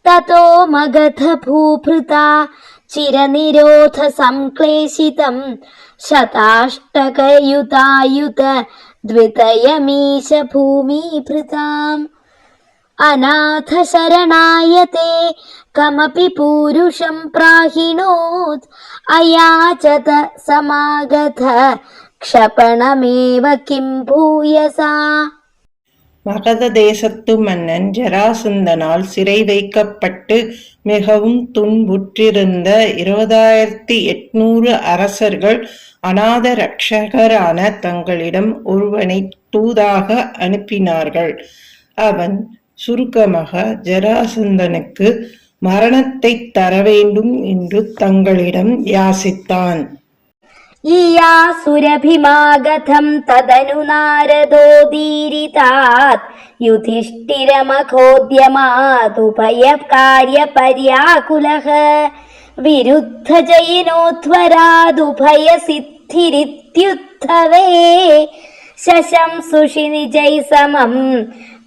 ततो मगध भूभृता चिरनिरोध संक्लेशितं शताष्टकयुतायुत द्वितयमीश भूमिभृताम् अनाथ शरणायते कमपि पूरुषं प्राहिणोत् अयाचत समागत क्षपणमेव किं भूयसा. மகத தேசத்து மன்னன் ஜராசந்தனால் சிறை வைக்கப்பட்டு மிகவும் துன்புற்றிருந்த 20,800 அரசர்கள் அநாத ரட்சகரான தங்களிடம் ஒருவனை தூதாக அனுப்பினார்கள். அவன் சுருக்கமாக ஜராசந்தனுக்கு மரணத்தை தர வேண்டும் என்று தங்களிடம் யாசித்தான். ईयासुरभिमागतं तदनु नारदोदीरितात् युधिष्ठिरमखोद्यमादुभयकार्यपर्याकुलः विरुद्धजयिनोध्वरादुभयसिद्धिरित्युत्थवे शशंसुषि निजै समं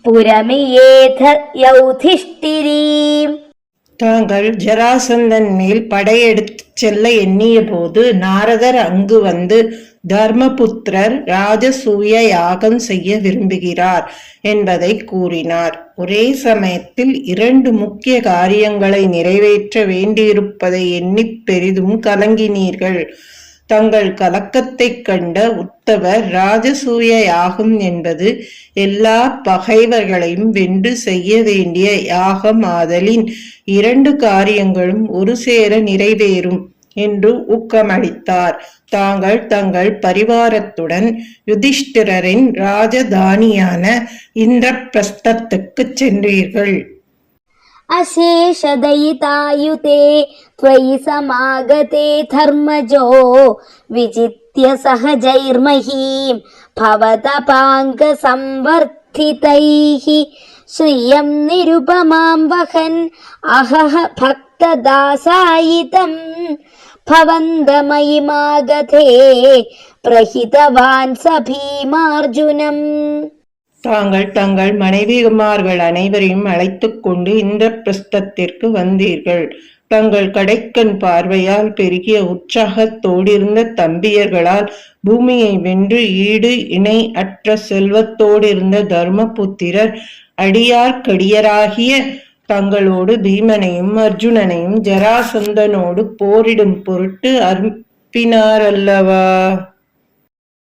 पुरमियेथ யௌதிஷ்டிரீம். தாங்கள் ஜராசந்தன் மேல் படையெடுத்து செல்ல எண்ணிய போது நாரதர் அங்கு வந்து தர்மபுத்திரர் ராஜசூய யாகம் செய்ய விரும்புகிறார் என்பதை கூறினார். ஒரே சமயத்தில் 2 முக்கிய காரியங்களை நிறைவேற்ற வேண்டியிருப்பதை எண்ணி பெரிதும் கலங்கினீர்கள். தங்கள் கலக்கத்தைக் கண்ட உத்தவர் ராஜசூய யாகம் என்பது எல்லா பகைவர்களையும் வென்று செய்ய வேண்டிய யாகம் ஆதலின் 2 காரியங்களும் ஒரு சேர நிறைவேறும் என்று ஊக்கமளித்தார். தாங்கள் தங்கள் பரிவாரத்துடன் யுதிஷ்டிரரின் ராஜதானியான இந்திரபிரஸ்தத்துக்கு சென்றீர்கள். अशेषदयितायुते त्वयि समागते धर्मजो विजित्य सहजैर्महीं भवतपाङ्गसंवर्धितैः श्रियं निरुपमां वहन् अहः भक्तदासायितं भवन्दमयिमागते प्रहितवान् स भीमार्जुनम्. தாங்கள் தங்கள் மனைவிமார்கள் அனைவரையும் அழைத்து கொண்டு இந்திரபிரஸ்தத்திற்கு வந்தீர்கள். தங்கள் கடைக்கண் பார்வையால் பெருகிய உற்சாகத்தோடிருந்த தம்பியர்களால் பூமியை வென்று ஈடு இணை அற்ற செல்வத்தோடிருந்த தர்மபுத்திரர் அடியார்க்கடியராகிய தங்களோடு பீமனையும் அர்ஜுனனையும் ஜராசந்தனோடு போரிடும் பொருட்டு அனுப்பினாரல்லவா?